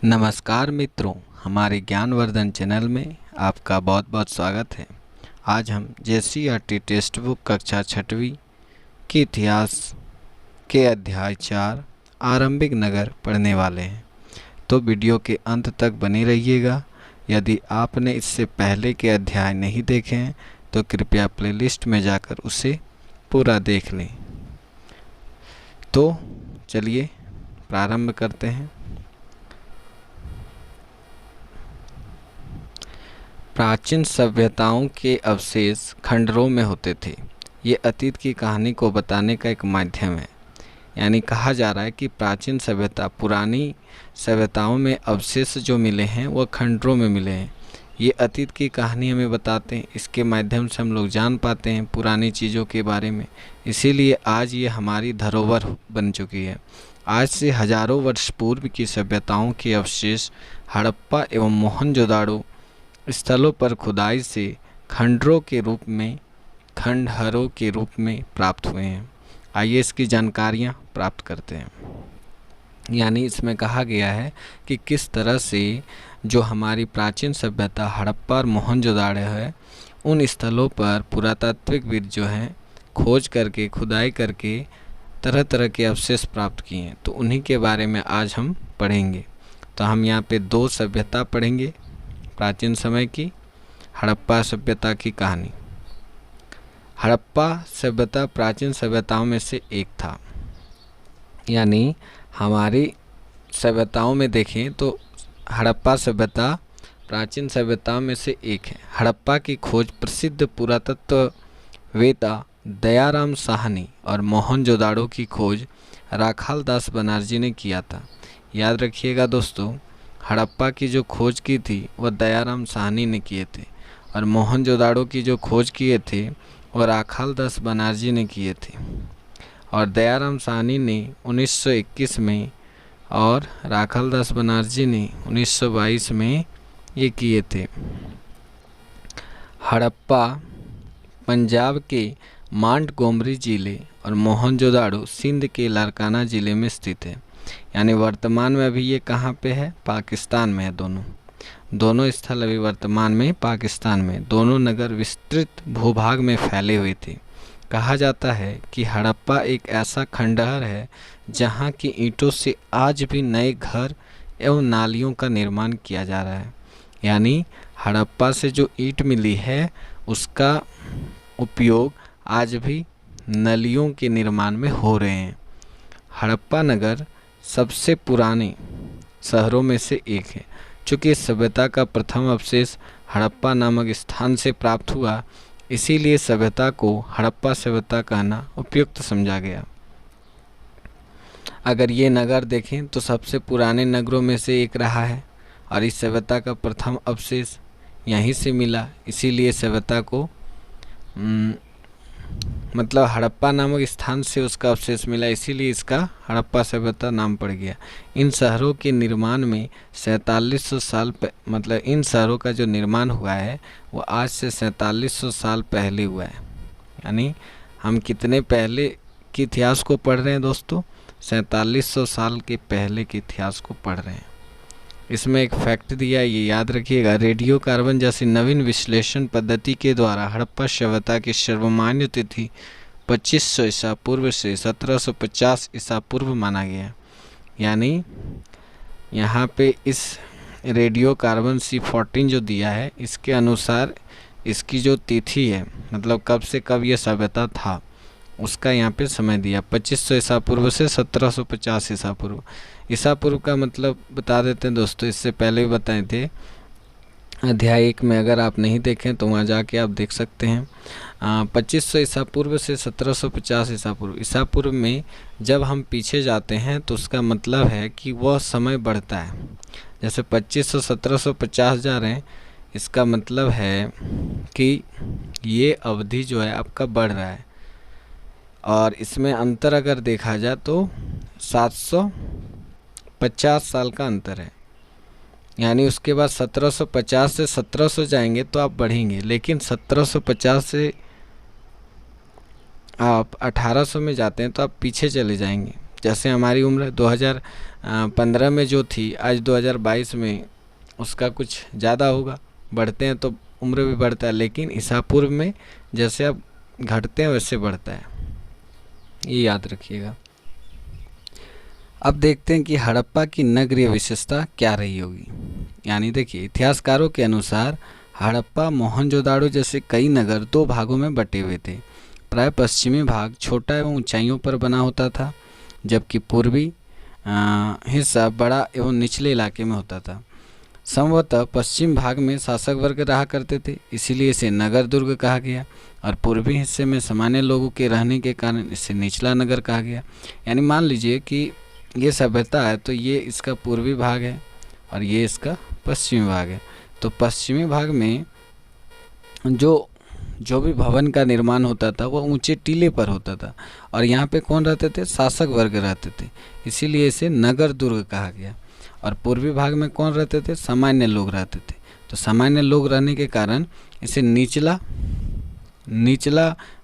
नमस्कार मित्रों, हमारे ज्ञानवर्धन चैनल में आपका बहुत बहुत स्वागत है। आज हम JCERT टेक्स्ट बुक कक्षा 6वीं के इतिहास के अध्याय 4 आरंभिक नगर पढ़ने वाले हैं। तो वीडियो के अंत तक बने रहिएगा। यदि आपने इससे पहले के अध्याय नहीं देखे हैं तो कृपया प्लेलिस्ट में जाकर उसे पूरा देख लें। तो चलिए प्रारंभ करते हैं। प्राचीन सभ्यताओं के अवशेष खंडरों में होते थे। ये अतीत की कहानी को बताने का एक माध्यम है। यानी कहा जा रहा है कि प्राचीन सभ्यता, पुरानी सभ्यताओं में अवशेष जो मिले हैं वह खंडरों में मिले हैं। ये अतीत की कहानी हमें बताते हैं। इसके माध्यम से हम लोग जान पाते हैं पुरानी चीज़ों के बारे में। इसीलिए आज ये हमारी धरोहर बन चुकी है। आज से हजारों वर्ष पूर्व की सभ्यताओं के अवशेष हड़प्पा एवं मोहनजोदाड़ो स्थलों पर खुदाई से खंडरों के रूप में प्राप्त हुए हैं। आइए इसकी जानकारियाँ प्राप्त करते हैं। यानी इसमें कहा गया है कि किस तरह से जो हमारी प्राचीन सभ्यता हड़प्पा और मोहनजोदाड़ो है, उन स्थलों पर पुरातात्विकविद जो हैं खोज करके, खुदाई करके तरह तरह के अवशेष प्राप्त किए हैं। तो उन्हीं के बारे में आज हम पढ़ेंगे। तो हम यहाँ पे दो सभ्यता पढ़ेंगे। प्राचीन समय की हड़प्पा सभ्यता की कहानी। हड़प्पा सभ्यता प्राचीन सभ्यताओं में से एक था। यानी हमारी सभ्यताओं में देखें तो हड़प्पा सभ्यता प्राचीन सभ्यताओं में से एक है। हड़प्पा की खोज प्रसिद्ध पुरातत्ववेत्ता दयाराम साहनी और मोहनजोदाड़ो की खोज राखालदास बनर्जी ने किया था। याद रखिएगा दोस्तों, हड़प्पा की जो खोज की थी वह दयाराम साहनी ने किए थे और मोहनजोदाड़ो की जो खोज किए थे वह राखालदास बनर्जी ने किए थे। और दयाराम साहनी ने 1921 में और राखालदास बनर्जी ने 1922 में ये किए थे। हड़प्पा पंजाब के मांटगोमरी जिले और मोहनजोदाड़ो सिंध के लारकाना ज़िले में स्थित है। यानी वर्तमान में अभी ये कहाँ पे है? पाकिस्तान में है। दोनों स्थल अभी वर्तमान में पाकिस्तान में। दोनों नगर विस्तृत भूभाग में फैले हुए थे। कहा जाता है कि हड़प्पा एक ऐसा खंडहर है जहाँ की ईंटों से आज भी नए घर एवं नालियों का निर्माण किया जा रहा है। यानी हड़प्पा से जो ईंट मिली है उसका उपयोग आज भी नलियों के निर्माण में हो रहे हैं। हड़प्पा नगर सबसे पुराने शहरों में से एक है। चूँकि इस सभ्यता का प्रथम अवशेष हड़प्पा नामक स्थान से प्राप्त हुआ, इसीलिए सभ्यता को हड़प्पा सभ्यता कहना उपयुक्त समझा गया। अगर ये नगर देखें तो सबसे पुराने नगरों में से एक रहा है और इस सभ्यता का प्रथम अवशेष यहीं से मिला। इसीलिए सभ्यता को मतलब हड़प्पा नामक स्थान से उसका अवशेष मिला, इसीलिए इसका हड़प्पा सभ्यता नाम पड़ गया। इन शहरों के निर्माण में 4700 साल मतलब इन शहरों का जो निर्माण हुआ है वो आज से 4700 साल पहले हुआ है। यानी हम कितने पहले के इतिहास को पढ़ रहे हैं दोस्तों? 4700 साल के पहले के इतिहास को पढ़ रहे हैं। इसमें एक फैक्ट दिया है, ये याद रखिएगा। रेडियो कार्बन जैसी नवीन विश्लेषण पद्धति के द्वारा हड़प्पा सभ्यता की सर्वमान्य तिथि 2500 ईसा पूर्व से 1750 ईसा पूर्व माना गया। यानी यहाँ पे इस रेडियो कार्बन C14 जो दिया है, इसके अनुसार इसकी जो तिथि है, मतलब कब से कब ये सभ्यता था, उसका यहाँ पे समय दिया 2500 ईसा पूर्व से 1750 ईसा पूर्व। ईसा पूर्व का मतलब बता देते हैं दोस्तों, इससे पहले भी बताए थे अध्याय 1 में। अगर आप नहीं देखें तो वहाँ जाके आप देख सकते हैं। 2500 ईसा पूर्व से 1750 ईसा पूर्व। ईसा पूर्व में जब हम पीछे जाते हैं तो उसका मतलब है कि वह समय बढ़ता है। जैसे 2500 1750 जा रहे हैं, इसका मतलब है कि ये अवधि जो है आपका बढ़ रहा है। और इसमें अंतर अगर देखा जाए तो 750 साल का अंतर है। यानी उसके बाद 1750 से 1700 जाएंगे तो आप बढ़ेंगे, लेकिन 1750 से आप 1800 में जाते हैं तो आप पीछे चले जाएंगे। जैसे हमारी उम्र 2015 में जो थी, आज 2022 में उसका कुछ ज़्यादा होगा। बढ़ते हैं तो उम्र भी बढ़ता है, लेकिन ईसा पूर्व में जैसे आप घटते हैं वैसे बढ़ता है, ये याद रखिएगा। अब देखते हैं कि हड़प्पा की नगरीय विशेषता क्या रही होगी। यानी देखिए, इतिहासकारों के अनुसार हड़प्पा मोहनजोदाड़ो जैसे कई नगर 2 भागों में बटे हुए थे। प्राय पश्चिमी भाग छोटा एवं ऊंचाइयों पर बना होता था, जबकि पूर्वी हिस्सा बड़ा एवं निचले इलाके में होता था। संभवतः पश्चिम भाग में शासक वर्ग रहा करते थे, इसीलिए इसे नगर दुर्ग कहा गया, और पूर्वी हिस्से में सामान्य लोगों के रहने के कारण इसे निचला नगर कहा गया। यानी मान लीजिए कि ये सभ्यता है तो ये इसका पूर्वी भाग है और ये इसका पश्चिमी भाग है। तो पश्चिमी भाग में जो भी भवन का निर्माण होता था वो ऊंचे टीले पर होता था, और यहाँ पे कौन रहते थे? शासक वर्ग रहते थे, इसीलिए इसे नगर दुर्ग कहा गया। और पूर्वी भाग में कौन रहते थे? सामान्य लोग रहते थे। तो सामान्य लोग रहने के कारण इसे निचला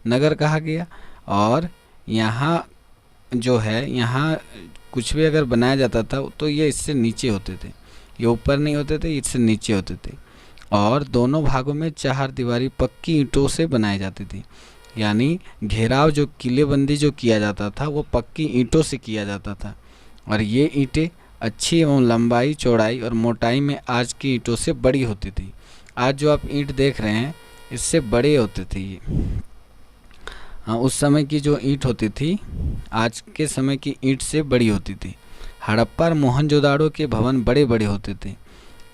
नगर कहा गया। और यहाँ जो है, यहाँ कुछ भी अगर बनाया जाता था तो ये इससे नीचे होते थे, ये ऊपर नहीं होते थे, इससे नीचे होते थे। और दोनों भागों में 4 दीवारी पक्की ईंटों से बनाई जाती थी। यानी घेराव, जो किलेबंदी जो किया जाता था वो पक्की ईंटों से किया जाता था, और ये ईंटें अच्छी एवं लंबाई, चौड़ाई और मोटाई में आज की ईंटों से बड़ी होती थी। आज जो आप ईंट देख रहे हैं इससे बड़े होते थे ये। उस समय की जो ईंट होती थी आज के समय की ईंट से बड़ी होती थी। हड़प्पा और मोहनजोदाड़ो के भवन बड़े बड़े होते थे।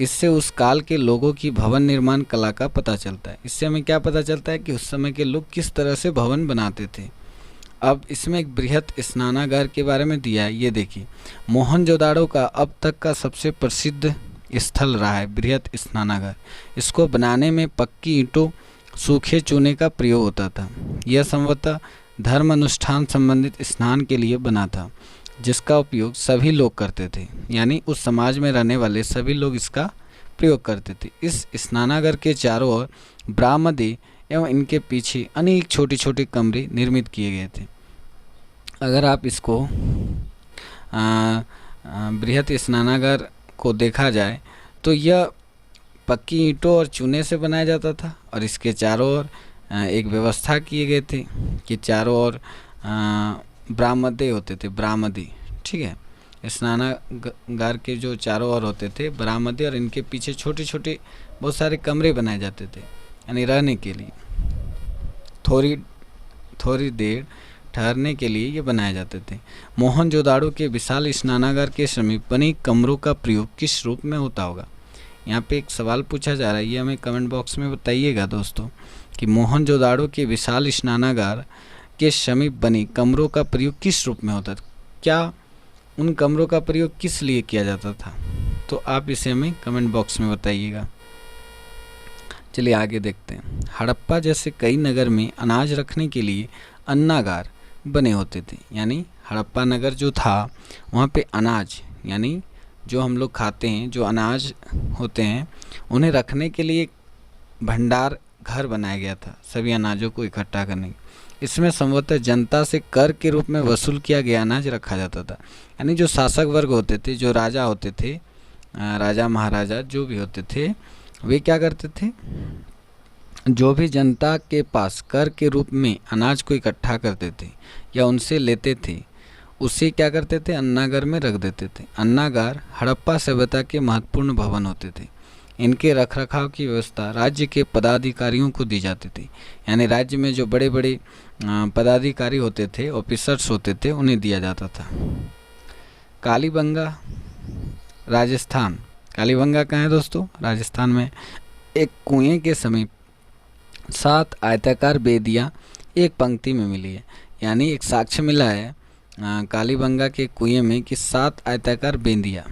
इससे उस काल के लोगों की भवन निर्माण कला का पता चलता है। इससे हमें क्या पता चलता है कि उस समय के लोग किस तरह से भवन बनाते थे। अब इसमें एक बृहत स्नानागार के बारे में दिया है, ये देखिए। मोहनजोदाड़ो का अब तक का सबसे प्रसिद्ध स्थल रहा है बृहत स्नानागार। इसको बनाने में पक्की ईंटों, सूखे चूने का प्रयोग होता था। यह संभवतः धर्म अनुष्ठान संबंधित स्नान के लिए बना था, जिसका उपयोग सभी लोग करते थे। यानी उस समाज में रहने वाले सभी लोग इसका प्रयोग करते थे। इस स्नानागार के चारों ओर बरामदे एवं इनके पीछे अनेक छोटे छोटे कमरे निर्मित किए गए थे। अगर आप इसको बृहत स्नानागार को देखा जाए तो यह पक्की ईंटों और चूने से बनाया जाता था, और इसके चारों ओर एक व्यवस्था किए गए थे कि चारों ओर बरामदे होते थे, बरामदी, ठीक है। स्नानागार के जो चारों ओर होते थे बरामदे, और इनके पीछे छोटे छोटे बहुत सारे कमरे बनाए जाते थे, यानी रहने के लिए, थोड़ी देर ठहरने के लिए ये बनाए जाते थे। मोहनजोदाड़ो के विशाल स्नानागार के समीप बने कमरों का प्रयोग किस रूप में होता होगा? यहाँ पे एक सवाल पूछा जा रहा है, ये हमें कमेंट बॉक्स में बताइएगा दोस्तों, कि मोहनजोदाड़ो के विशाल स्नानागार के समीप बने कमरों का प्रयोग किस रूप में होता था? क्या उन कमरों का प्रयोग किस लिए किया जाता था? तो आप इसे हमें कमेंट बॉक्स में बताइएगा। चलिए आगे देखते हैं। हड़प्पा जैसे कई नगर में अनाज रखने के लिए अन्नागार बने होते थे। यानी हड़प्पा नगर जो था वहाँ पे अनाज, यानी जो हम लोग खाते हैं, जो अनाज होते हैं, उन्हें रखने के लिए भंडार घर बनाया गया था, सभी अनाजों को इकट्ठा करने। इसमें संभवतः जनता से कर के रूप में वसूल किया गया अनाज रखा जाता था। यानी जो शासक वर्ग होते थे, जो राजा होते थे, राजा महाराजा जो भी होते थे, वे क्या करते थे? जो भी जनता के पास कर के रूप में अनाज को इकट्ठा करते थे या उनसे लेते थे, उसे क्या करते थे? अन्नागार में रख देते थे। अन्नागार हड़प्पा सभ्यता के महत्वपूर्ण भवन होते थे। इनके रखरखाव की व्यवस्था राज्य के पदाधिकारियों को दी जाती थी। यानी राज्य में जो बड़े बड़े पदाधिकारी होते थे, ऑफिसर्स होते थे, उन्हें दिया जाता था। कालीबंगा, राजस्थान। कालीबंगा कहाँ है दोस्तों? राजस्थान में। एक कुएं के समीप 7 आयताकार बेदियाँ एक पंक्ति में मिली है। यानी एक साक्ष्य मिला है कालीबंगा के कुएं में कि 7 आयताकार बेदियाँ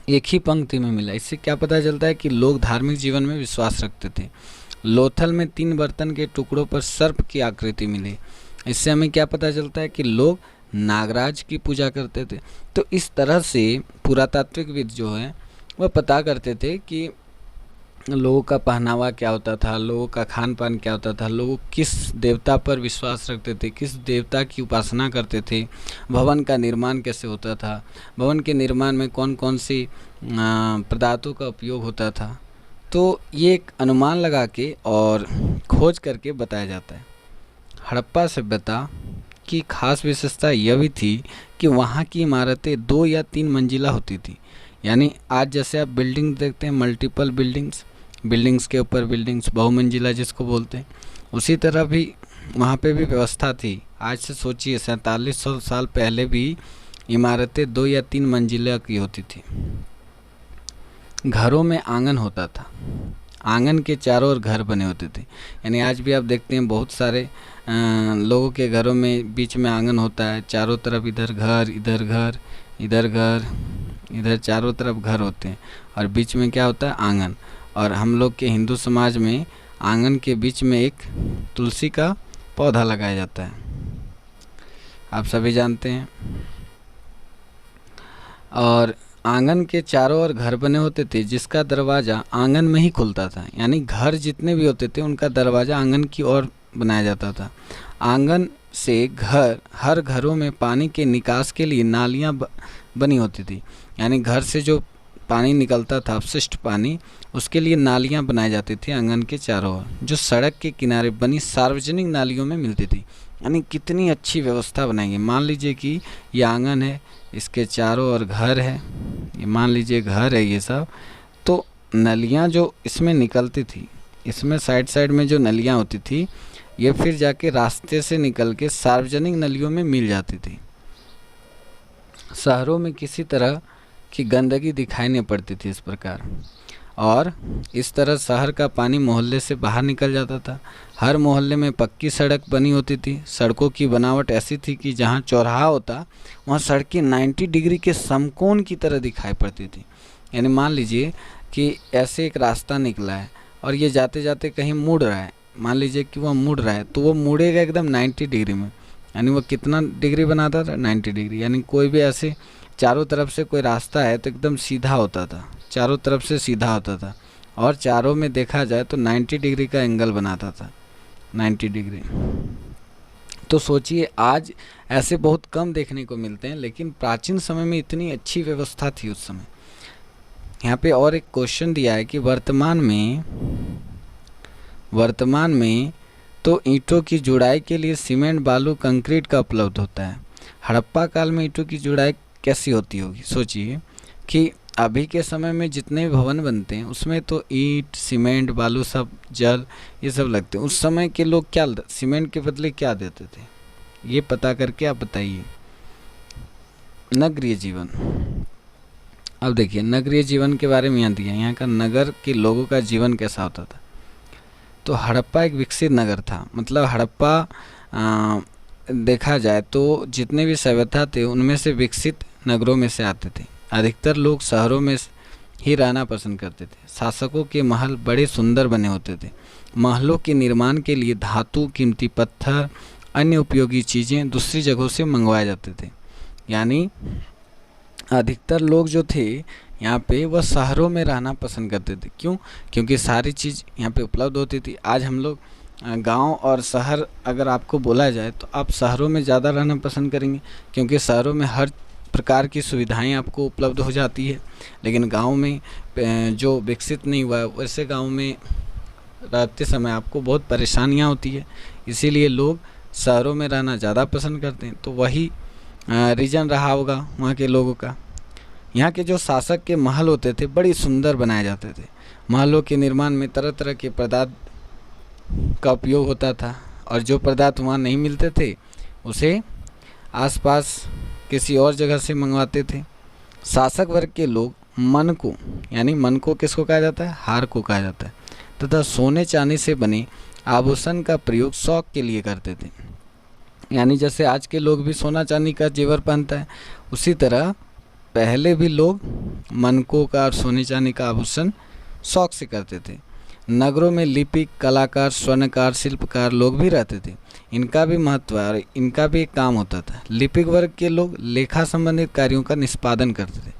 एक ही पंक्ति में मिला। इससे क्या पता चलता है कि लोग धार्मिक जीवन में विश्वास रखते थे। लोथल में 3 बर्तन के टुकड़ों पर सर्प की आकृति मिली। इससे हमें क्या पता चलता है कि लोग नागराज की पूजा करते थे। तो इस तरह से पुरातात्विकविद जो है वह पता करते थे कि लोगों का पहनावा क्या होता था, लोगों का खान पान क्या होता था, लोग किस देवता पर विश्वास रखते थे, किस देवता की उपासना करते थे, भवन का निर्माण कैसे होता था, भवन के निर्माण में कौन कौन सी पदार्थों का उपयोग होता था। तो ये एक अनुमान लगा के और खोज करके बताया जाता है। हड़प्पा सभ्यता की खास विशेषता यह भी थी कि वहाँ की इमारतें 2 या 3 मंजिला होती थी। यानी आज जैसे आप बिल्डिंग देखते हैं, मल्टीपल बिल्डिंग्स के ऊपर बिल्डिंग्स, बहुमंजिला जिसको बोलते हैं, उसी तरह भी वहाँ पे भी व्यवस्था थी। आज से सोचिए 4700 साल पहले भी इमारतें 2 या 3 मंजिला की होती थी। घरों में आंगन होता था, आंगन के चारों ओर घर बने होते थे। यानी आज भी आप देखते हैं बहुत सारे लोगों के घरों में बीच में आंगन होता है, चारों तरफ इधर घर इधर घर इधर घर इधर, चारों तरफ घर होते हैं और बीच में क्या होता है, आंगन। और हम लोग के हिंदू समाज में आंगन के बीच में एक तुलसी का पौधा लगाया जाता है, आप सभी जानते हैं। और आंगन के चारों ओर घर बने होते थे जिसका दरवाज़ा आंगन में ही खुलता था। यानी घर जितने भी होते थे उनका दरवाज़ा आंगन की ओर बनाया जाता था। आंगन से हर घरों में पानी के निकास के लिए नालियाँ बनी होती थी। यानी घर से जो पानी निकलता था, अपशिष्ट पानी, उसके लिए नालियाँ बनाई जाती थी आंगन के चारों ओर, जो सड़क के किनारे बनी सार्वजनिक नालियों में मिलती थी। यानी कितनी अच्छी व्यवस्था बनाएंगे। मान लीजिए कि ये आंगन है, इसके चारों ओर घर है, ये मान लीजिए घर है ये सब, तो नलियाँ जो इसमें निकलती थी, इसमें साइड में जो नलियाँ होती थी, ये फिर जाके रास्ते से निकल के सार्वजनिक नलियों में मिल जाती थी। शहरों में किसी तरह की गंदगी दिखाई नहीं पड़ती थी इस प्रकार, और इस तरह शहर का पानी मोहल्ले से बाहर निकल जाता था। हर मोहल्ले में पक्की सड़क बनी होती थी। सड़कों की बनावट ऐसी थी कि जहाँ चौराहा होता वहाँ सड़कें 90 डिग्री के समकोण की तरह दिखाई पड़ती थी। यानी मान लीजिए कि ऐसे एक रास्ता निकला है और ये जाते जाते कहीं मुड़ रहा है, मान लीजिए कि वह मुड़ रहा है, तो वो मुड़ेगा एकदम 90 डिग्री में। यानी वो कितना डिग्री बनाता था, 90 डिग्री। यानी कोई भी ऐसे चारों तरफ से कोई रास्ता है तो एकदम सीधा होता था, चारों तरफ से सीधा होता था, और चारों में देखा जाए तो 90 डिग्री का एंगल बनाता था, 90 डिग्री। तो सोचिए आज ऐसे बहुत कम देखने को मिलते हैं, लेकिन प्राचीन समय में इतनी अच्छी व्यवस्था थी उस समय। यहाँ पे और एक क्वेश्चन दिया है कि वर्तमान में तो ईंटों की जुड़ाई के लिए सीमेंट, बालू, कंक्रीट का उपलब्ध होता है। हड़प्पा काल में ईंटों की जुड़ाई कैसी होती होगी? सोचिए कि अभी के समय में जितने भवन बनते हैं उसमें तो ईंट, सीमेंट, बालू, सब जल ये सब लगते हैं। उस समय के लोग क्या सीमेंट के बदले क्या देते थे, ये पता करके आप बताइए। नगरीय जीवन, अब देखिए नगरीय जीवन के बारे में यहाँ दिया, यहाँ का नगर के लोगों का जीवन कैसा होता था। तो हड़प्पा एक विकसित नगर था। मतलब हड़प्पा देखा जाए तो जितने भी सभ्यता थे उनमें से विकसित नगरों में से आते थे। अधिकतर लोग शहरों में ही रहना पसंद करते थे। शासकों के महल बड़े सुंदर बने होते थे। महलों के निर्माण के लिए धातु, कीमती पत्थर, अन्य उपयोगी चीज़ें दूसरी जगहों से मंगवाए जाते थे। यानी अधिकतर लोग जो थे यहाँ पे वह शहरों में रहना पसंद करते थे। क्यों? क्योंकि सारी चीज़ यहाँ पे उपलब्ध होती थी। आज हम लोग गांव और शहर अगर आपको बोला जाए तो आप शहरों में ज़्यादा रहना पसंद करेंगे, क्योंकि शहरों में हर प्रकार की सुविधाएं आपको उपलब्ध हो जाती है। लेकिन गांव में जो विकसित नहीं हुआ है वैसे गांव में रहते समय आपको बहुत परेशानियां होती है, इसीलिए लोग शहरों में रहना ज़्यादा पसंद करते हैं। तो वही रीज़न रहा होगा वहाँ के लोगों का। यहाँ के जो शासक के महल होते थे बड़ी सुंदर बनाए जाते थे। महलों के निर्माण में तरह तरह के पदार्थ का उपयोग होता था, और जो पदार्थ वहाँ नहीं मिलते थे उसे आसपास किसी और जगह से मंगवाते थे। शासक वर्ग के लोग मन को, यानी मन को किसको कहा जाता है? हार को कहा जाता है, तथा सोने चांदी से बने आभूषण का प्रयोग शौक के लिए करते थे। यानी जैसे आज के लोग भी सोना चांदी का जेवर पहनता है, उसी तरह पहले भी लोग मनकों का और सोने चांदी का आभूषण शौक से करते थे। नगरों में लिपिक, कलाकार, स्वर्णकार, शिल्पकार लोग भी रहते थे। इनका भी महत्व है और इनका भी एक काम होता था। लिपिक वर्ग के लोग लेखा संबंधित कार्यों का निष्पादन करते थे।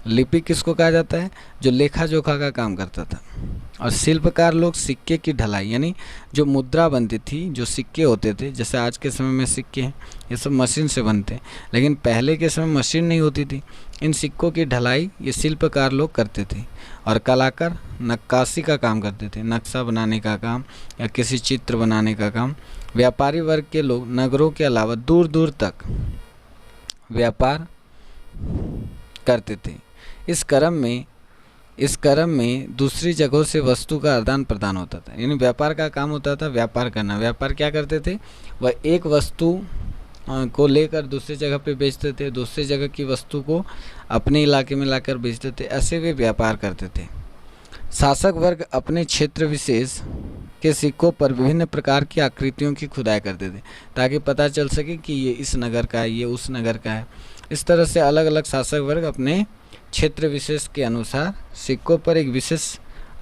लिपिक किसको कहा जाता है? जो लेखा जोखा का काम करता था। और शिल्पकार लोग सिक्के की ढलाई यानी जो मुद्रा बनती थी, जो सिक्के होते थे, जैसे आज के समय में सिक्के हैं ये सब मशीन से बनते हैं, लेकिन पहले के समय मशीन नहीं होती थी। इन सिक्कों की ढलाई ये शिल्पकार लोग करते थे। और कलाकार नक्काशी का काम करते थे, नक्शा बनाने का काम या किसी चित्र बनाने का काम। व्यापारी वर्ग के लोग नगरों के अलावा दूर दूर तक व्यापार करते थे। इस क्रम में दूसरी जगहों से वस्तु का आदान प्रदान होता था, यानी व्यापार का काम होता था, व्यापार करना। व्यापार क्या करते थे, वह एक वस्तु को लेकर दूसरी जगह पे बेचते थे, दूसरी जगह की वस्तु को अपने इलाके में लाकर बेचते थे, ऐसे वे व्यापार करते थे। शासक वर्ग अपने क्षेत्र विशेष के सिक्कों पर विभिन्न प्रकार की आकृतियों की खुदाई करते थे, ताकि पता चल सके कि ये इस नगर का है, ये उस नगर का है। इस तरह से अलग अलग शासक वर्ग अपने क्षेत्र विशेष के अनुसार सिक्कों पर एक विशेष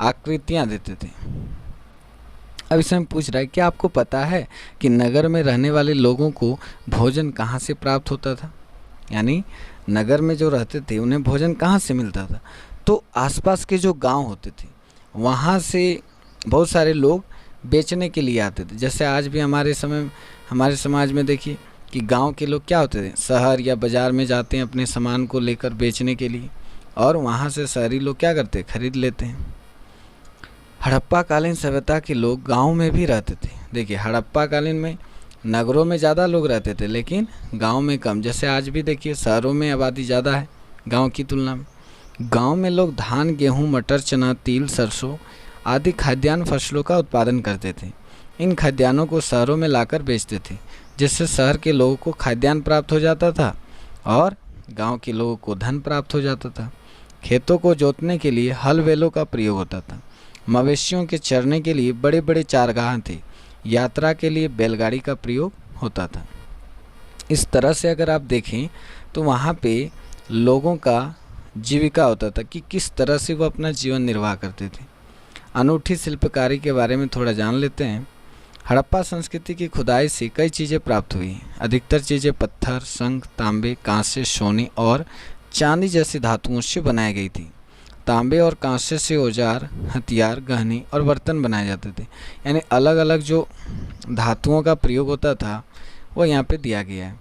आकृतियां देते थे। अब इसमें पूछ रहा है कि आपको पता है कि नगर में रहने वाले लोगों को भोजन कहाँ से प्राप्त होता था, यानी नगर में जो रहते थे उन्हें भोजन कहाँ से मिलता था। तो आसपास के जो गांव होते थे वहाँ से बहुत सारे लोग बेचने के लिए आते थे। जैसे आज भी हमारे समाज में देखिए कि गांव के लोग क्या होते थे, शहर या बाज़ार में जाते हैं अपने सामान को लेकर बेचने के लिए, और वहाँ से शहरी लोग क्या करते हैं, खरीद लेते हैं। हड़प्पा कालीन सभ्यता के लोग गांव में भी रहते थे। देखिए हड़प्पा कालीन में नगरों में ज़्यादा लोग रहते थे लेकिन गांव में कम। जैसे आज भी देखिए शहरों में आबादी ज़्यादा है गांव की तुलना में। गांव में लोग धान, गेहूं, मटर, चना, तिल, सरसों आदि खाद्यान्न फसलों का उत्पादन करते थे। इन खाद्यान्नों को शहरों में लाकर बेचते थे, जिससे शहर के लोगों को खाद्यान्न प्राप्त हो जाता था और गांव के लोगों को धन प्राप्त हो जाता था। खेतों को जोतने के लिए हल बैलों का प्रयोग होता था। मवेशियों के चरने के लिए बड़े बड़े चारगाह थे। यात्रा के लिए बैलगाड़ी का प्रयोग होता था। इस तरह से अगर आप देखें तो वहाँ पे लोगों का जीविका होता था कि किस तरह से वो अपना जीवन निर्वाह करते थे। अनूठी शिल्पकारी के बारे में थोड़ा जान लेते हैं। हड़प्पा संस्कृति की खुदाई से कई चीज़ें प्राप्त हुई। अधिकतर चीज़ें पत्थर, शंख, तांबे, कांसे, सोने और चांदी जैसी धातुओं से बनाई गई थी। तांबे और कांसे से औजार, हथियार, गहने और बर्तन बनाए जाते थे। यानी अलग अलग जो धातुओं का प्रयोग होता था वो यहाँ पे दिया गया है।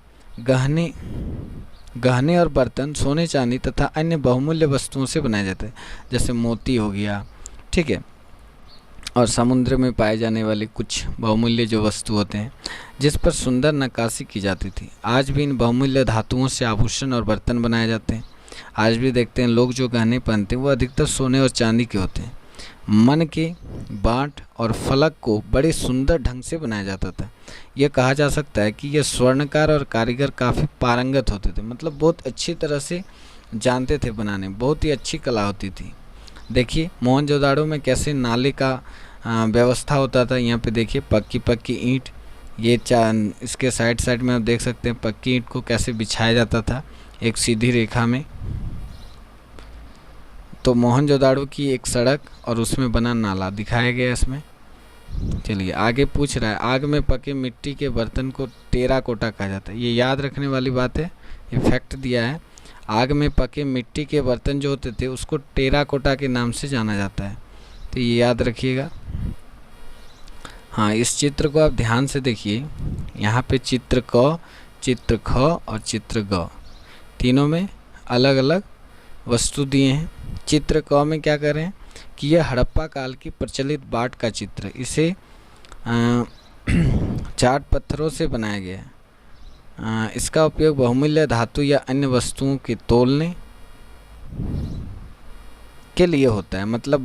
गहने और बर्तन सोने, चांदी तथा अन्य बहुमूल्य वस्तुओं से बनाए जाते हैं, जैसे मोती हो गया, ठीक है, और समुद्र में पाए जाने वाले कुछ बहुमूल्य जो वस्तु होते हैं जिस पर सुंदर नक्काशी की जाती थी। आज भी इन बहुमूल्य धातुओं से आभूषण और बर्तन बनाए जाते हैं। आज भी देखते हैं लोग जो गहने पहनते हैं वो अधिकतर सोने और चांदी के होते हैं। मन के बाट और फलक को बड़े सुंदर ढंग से बनाया जाता था। यह कहा जा सकता है कि ये स्वर्णकार और कारीगर काफ़ी पारंगत होते थे, मतलब बहुत अच्छी तरह से जानते थे बनाने, बहुत ही अच्छी कला होती थी। देखिए मोहनजोदाड़ो में कैसे नाले का व्यवस्था होता था। यहाँ पे देखिए पक्की ईंट, ये इसके साइड में आप देख सकते हैं पक्की ईंट को कैसे बिछाया जाता था एक सीधी रेखा में। तो मोहनजोदाड़ो की एक सड़क और उसमें बना नाला दिखाया गया इसमें। चलिए आगे पूछ रहा है, आग में पके मिट्टी के बर्तन को टेराकोटा कहा जाता है। ये याद रखने वाली बात है, ये फैक्ट दिया है। आग में पके मिट्टी के बर्तन जो होते थे उसको टेराकोटा के नाम से जाना जाता है, तो ये याद रखिएगा। हाँ, इस चित्र को आप ध्यान से देखिए। यहाँ पे चित्र क, चित्र ख और चित्र ग, तीनों में अलग अलग वस्तु दिए हैं। चित्र क में क्या कर रहे हैं कि यह हड़प्पा काल की प्रचलित बाट का चित्र, इसे चाट पत्थरों से बनाया गया है। इसका उपयोग बहुमूल्य धातु या अन्य वस्तुओं के तोलने के लिए होता है। मतलब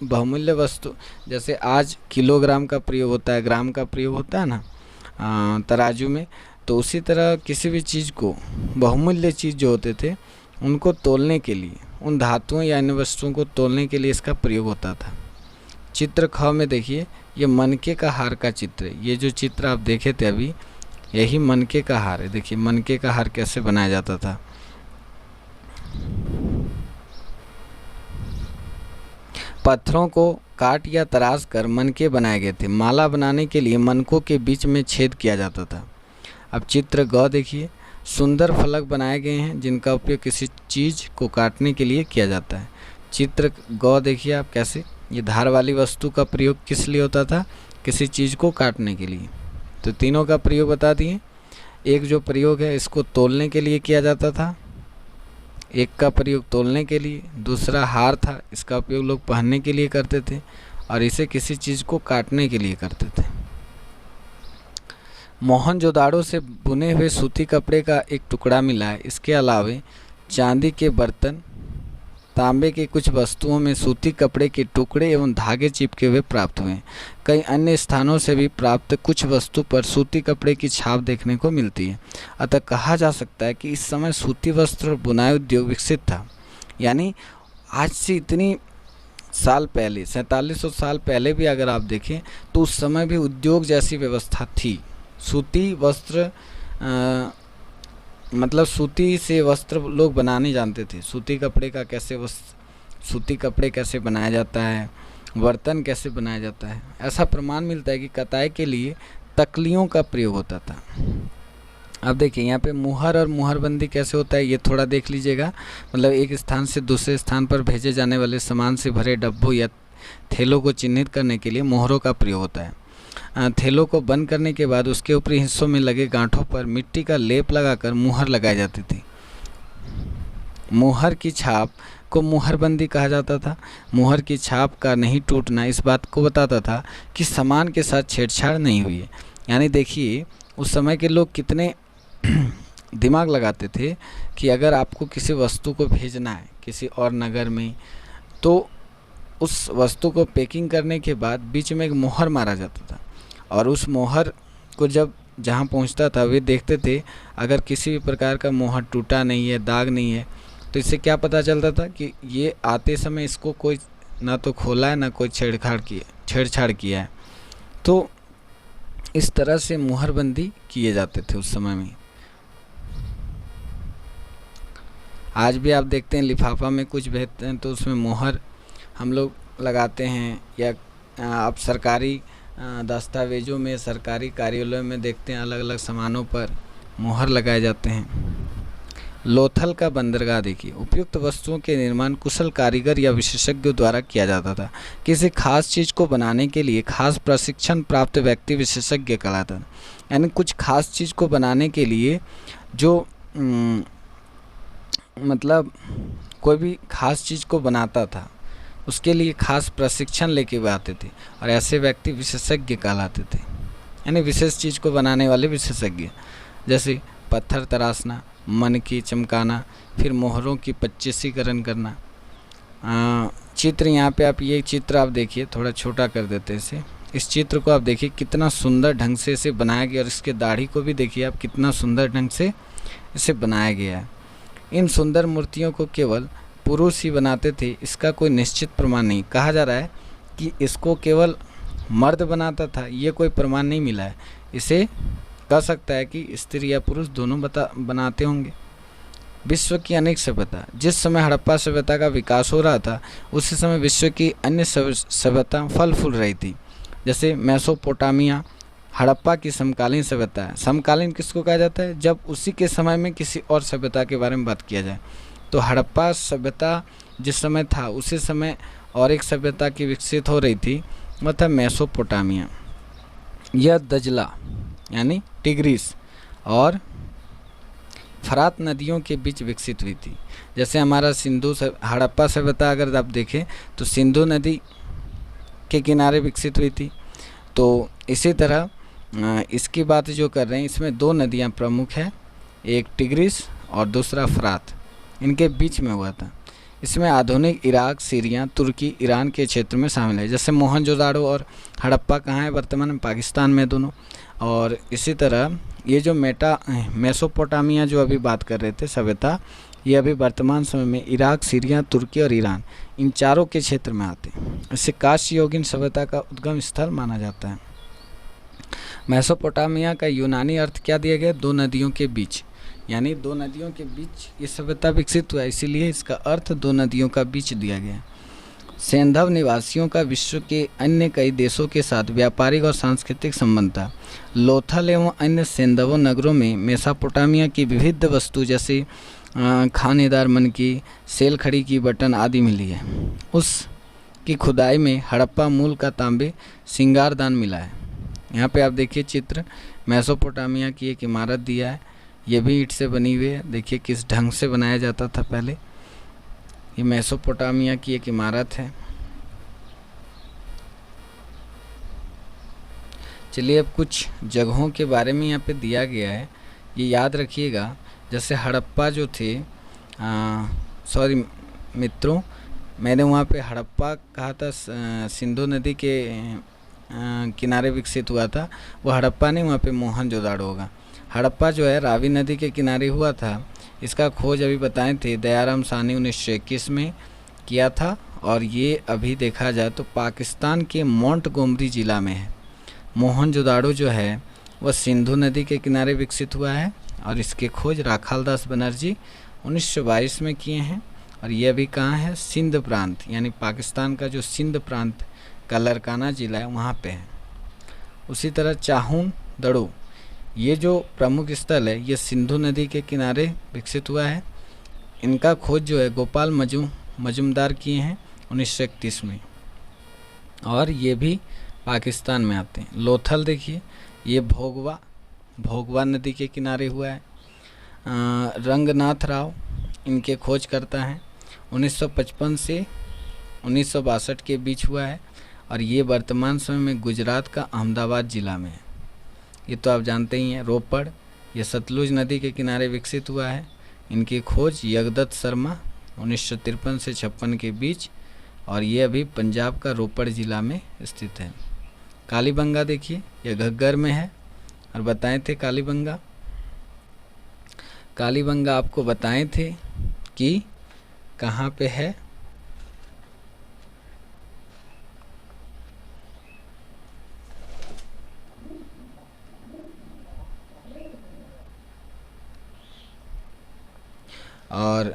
बहुमूल्य वस्तु, जैसे आज किलोग्राम का प्रयोग होता है, ग्राम का प्रयोग होता है ना तराजू में, तो उसी तरह किसी भी चीज़ को, बहुमूल्य चीज़ जो होते थे उनको तोलने के लिए, उन धातुओं या अन्य वस्तुओं को तोलने के लिए इसका प्रयोग होता था। चित्र ख में देखिए, ये मनके का हार का चित्र है। ये जो चित्र आप देखे थे अभी, यही मनके का हार है। देखिए मनके का हार कैसे बनाया जाता था। पत्थरों को काट या तराश कर मनके बनाए गए थे। माला बनाने के लिए मनकों के बीच में छेद किया जाता था। अब चित्र ग देखिए, सुंदर फलक बनाए गए हैं जिनका उपयोग किसी चीज़ को काटने के लिए किया जाता है। चित्र ग देखिए आप कैसे ये धार वाली वस्तु का प्रयोग किस लिए होता था? किसी चीज़ को काटने के लिए। तो तीनों का प्रयोग बता दिए। एक जो प्रयोग है इसको तोलने के लिए किया जाता था, एक का प्रयोग तोलने के लिए, दूसरा हार था, इसका उपयोग लोग पहनने के लिए करते थे, और इसे किसी चीज़ को काटने के लिए करते थे। मोहनजोदाड़ो से बुने हुए सूती कपड़े का एक टुकड़ा मिला है। इसके अलावे चांदी के बर्तन, तांबे के कुछ वस्तुओं में सूती कपड़े के टुकड़े एवं धागे चिपके हुए प्राप्त हुए हैं। कई अन्य स्थानों से भी प्राप्त कुछ वस्तु पर सूती कपड़े की छाप देखने को मिलती है। अतः कहा जा सकता है कि इस समय सूती वस्त्र और बुनाई उद्योग विकसित था। यानी आज से इतनी साल पहले, 4700 साल पहले भी अगर आप देखें तो उस समय भी उद्योग जैसी व्यवस्था थी। सूती वस्त्र मतलब सूती से वस्त्र लोग बनाने जानते थे। सूती कपड़े का सूती कपड़े कैसे बनाया जाता है, बर्तन कैसे बनाया जाता है, ऐसा प्रमाण मिलता है कि कताई के लिए तकलियों का प्रयोग होता था। अब देखिए यहाँ पे मुहर और मुहरबंदी कैसे होता है ये थोड़ा देख लीजिएगा। मतलब एक स्थान से दूसरे स्थान पर भेजे जाने वाले सामान से भरे डब्बों या थैलों को चिन्हित करने के लिए मोहरों का प्रयोग होता है। थैलों को बंद करने के बाद उसके ऊपरी हिस्सों में लगे गांठों पर मिट्टी का लेप लगाकर मुहर लगाई जाती थी। मुहर की छाप को मुहरबंदी कहा जाता था। मुहर की छाप का नहीं टूटना इस बात को बताता था कि सामान के साथ छेड़छाड़ नहीं हुई है। यानी देखिए उस समय के लोग कितने दिमाग लगाते थे कि अगर आपको किसी वस्तु को भेजना है किसी और नगर में, तो उस वस्तु को पैकिंग करने के बाद बीच में एक मोहर मारा जाता था, और उस मोहर को जब जहाँ पहुँचता था वे देखते थे अगर किसी भी प्रकार का मोहर टूटा नहीं है, दाग नहीं है, तो इससे क्या पता चलता था कि ये आते समय इसको कोई ना तो खोला है ना कोई छेड़छाड़ किया है। तो इस तरह से मुहरबंदी किए जाते थे उस समय में। आज भी आप देखते हैं लिफाफा में कुछ भेजते हैं तो उसमें मोहर हम लोग लगाते हैं, या आप सरकारी दस्तावेज़ों में, सरकारी कार्यालयों में देखते हैं अलग अलग सामानों पर मोहर लगाए जाते हैं। लोथल का बंदरगाह देखिए, उपयुक्त वस्तुओं के निर्माण कुशल कारीगर या विशेषज्ञों द्वारा किया जाता था। किसी खास चीज़ को बनाने के लिए खास प्रशिक्षण प्राप्त व्यक्ति विशेषज्ञ कहलाता था। यानी कुछ खास चीज़ को बनाने के लिए जो मतलब कोई भी खास चीज़ को बनाता था उसके लिए खास प्रशिक्षण लेके वो आते थे, और ऐसे व्यक्ति विशेषज्ञ कहलाते थे। यानी विशेष चीज़ को बनाने वाले विशेषज्ञ, जैसे पत्थर तराशना, मनकी चमकाना, फिर मोहरों की 25वीकरण करना। चित्र यहाँ पे आप ये चित्र आप देखिए, थोड़ा छोटा कर देते हैं इसे। इस चित्र को आप देखिए कितना सुंदर ढंग से इसे बनाया गया, और इसके दाढ़ी को भी देखिए आप कितना सुंदर ढंग से इसे बनाया गया है। इन सुंदर मूर्तियों को केवल पुरुष ही बनाते थे, इसका कोई निश्चित प्रमाण नहीं। कहा जा रहा है कि इसको केवल मर्द बनाता था, ये कोई प्रमाण नहीं मिला है। इसे कह सकता है कि स्त्री या पुरुष दोनों बनाते होंगे। विश्व की अनेक सभ्यता, जिस समय हड़प्पा सभ्यता का विकास हो रहा था उसी समय विश्व की अन्य सभ्यता फल फूल रही थी। जैसे मेसोपोटामिया हड़प्पा की समकालीन सभ्यता है। समकालीन किसको कहा जाता है? जब उसी के समय में किसी और सभ्यता के बारे में बात किया जाए। तो हड़प्पा सभ्यता जिस समय था उसी समय और एक सभ्यता की विकसित हो रही थी, वह था मेसोपोटामिया। यह दजला यानी टिग्रिस और फरात नदियों के बीच विकसित हुई थी। जैसे हमारा हड़प्पा सभ्यता अगर आप देखें तो सिंधु नदी के किनारे विकसित हुई थी। तो इसी तरह इसकी बात जो कर रहे हैं इसमें दो नदियां प्रमुख हैं, एक टिग्रिस और दूसरा फरात, इनके बीच में हुआ था। इसमें आधुनिक इराक, सीरिया, तुर्की, ईरान के क्षेत्र में शामिल है। जैसे मोहनजोदाड़ो और हड़प्पा कहाँ है? वर्तमान में पाकिस्तान में दोनों। और इसी तरह ये जो मेसोपोटामिया जो अभी बात कर रहे थे सभ्यता, ये अभी वर्तमान समय में इराक, सीरिया, तुर्की और ईरान इन चारों के क्षेत्र में आते हैं। इसे कांस्य युगीन सभ्यता का उद्गम स्थल माना जाता है। मेसोपोटामिया का यूनानी अर्थ क्या दिया गया? दो नदियों के बीच, यानी दो नदियों के बीच ये सभ्यता विकसित हुआ, इसीलिए इसका अर्थ दो नदियों का बीच दिया गया। सैंधव निवासियों का विश्व के अन्य कई देशों के साथ व्यापारिक और सांस्कृतिक संबंध था। लोथल एवं अन्य सैंधव नगरों में मेसोपोटामिया की विविध वस्तु जैसे खानेदार मनकी, सेल खड़ी की बटन आदि मिली है। उस की खुदाई में हड़प्पा मूल का तांबे सिंगारदान मिला है। यहाँ पे आप देखिए चित्र, मेसोपोटामिया की एक इमारत दिया है, ये भी ईंट से बनी हुई है। देखिए किस ढंग से बनाया जाता था पहले। ये मेसोपोटामिया की एक इमारत है। चलिए अब कुछ जगहों के बारे में यहाँ पे दिया गया है, ये याद रखिएगा। जैसे हड़प्पा जो थे, सॉरी मित्रों, मैंने वहाँ पे हड़प्पा कहा था, सिंधु नदी के किनारे विकसित हुआ था। वो हड़प्पा नहीं, वहाँ पे मोहनजोदाड़ो होगा। हड़प्पा जो है रावी नदी के किनारे हुआ था। इसका खोज अभी बताए थे दयाराम साहनी 1921 में किया था। और ये अभी देखा जाए तो पाकिस्तान के मोंटगोमरी ज़िला में है। मोहनजोदाड़ो जो है वह सिंधु नदी के किनारे विकसित हुआ है और इसके खोज राखालदास बनर्जी 1922 में किए हैं। और ये अभी कहाँ है? सिंध प्रांत, यानी पाकिस्तान का जो सिंध प्रांत का लरकाना ज़िला है वहाँ पे है। उसी तरह चाहून दड़ो, ये जो प्रमुख स्थल है ये सिंधु नदी के किनारे विकसित हुआ है। इनका खोज जो है गोपाल मजूमदार किए हैं 1931 में, और ये भी पाकिस्तान में आते हैं। लोथल देखिए, ये भोगवा नदी के किनारे हुआ है। रंगनाथ राव इनके खोज करता है, 1955 से 1962 के बीच हुआ है। और ये वर्तमान समय में गुजरात का अहमदाबाद ज़िला में है। ये तो आप जानते ही हैं। रोपड़, ये सतलुज नदी के किनारे विकसित हुआ है। इनकी खोज यगदत्त शर्मा 1953 से 56 के बीच, और ये अभी पंजाब का रोपड़ ज़िला में स्थित है। कालीबंगा देखिए, यह घग्गर में है। और बताए थे कालीबंगा आपको बताए थे कि कहाँ पे है? और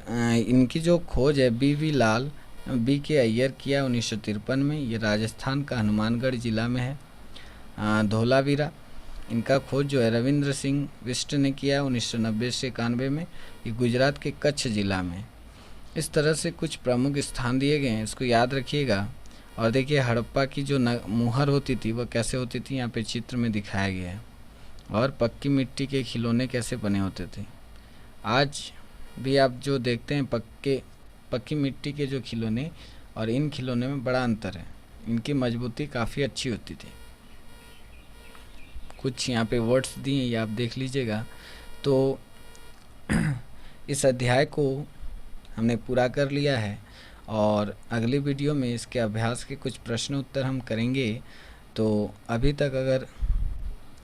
इनकी जो खोज है बी के अय्यर किया 1953 में। ये राजस्थान का हनुमानगढ़ ज़िला में है। धोलावीरा, इनका खोज जो है रविंद्र सिंह बिष्ट ने किया 1990 से 91 में। ये गुजरात के कच्छ ज़िला में। इस तरह से कुछ प्रमुख स्थान दिए गए हैं, इसको याद रखिएगा। और देखिए हड़प्पा की जो मुहर होती थी वह कैसे होती थी, यहाँ पे चित्र में दिखाया गया है। और पक्की मिट्टी के खिलौने कैसे बने होते थे। आज भी आप जो देखते हैं पक्की मिट्टी के जो खिलौने और इन खिलौने में बड़ा अंतर है। इनकी मजबूती काफ़ी अच्छी होती थी। कुछ यहाँ पे वर्ड्स दिए, ये आप देख लीजिएगा। तो इस अध्याय को हमने पूरा कर लिया है और अगली वीडियो में इसके अभ्यास के कुछ प्रश्न उत्तर हम करेंगे। तो अभी तक अगर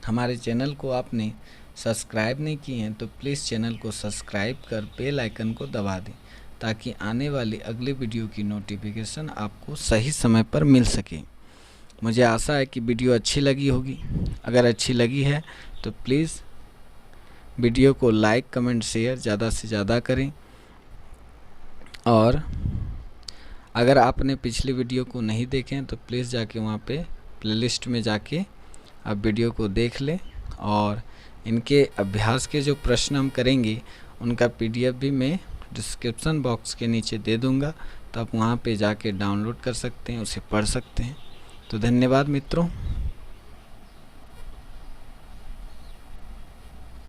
हमारे चैनल को आपने सब्सक्राइब नहीं किए हैं तो प्लीज़ चैनल को सब्सक्राइब कर बेल आइकन को दबा दें, ताकि आने वाली अगली वीडियो की नोटिफिकेशन आपको सही समय पर मिल सके। मुझे आशा है कि वीडियो अच्छी लगी होगी। अगर अच्छी लगी है तो प्लीज़ वीडियो को लाइक, कमेंट, शेयर ज़्यादा से ज़्यादा करें। और अगर आपने पिछली वीडियो को नहीं देखें तो प्लीज़ जाके वहाँ पे प्लेलिस्ट में जाके आप वीडियो को देख लें। और इनके अभ्यास के जो प्रश्न हम करेंगे उनका PDF भी मैं डिस्क्रिप्शन बॉक्स के नीचे दे दूँगा, तो आप वहाँ पे जाके डाउनलोड कर सकते हैं, उसे पढ़ सकते हैं। तो धन्यवाद मित्रों।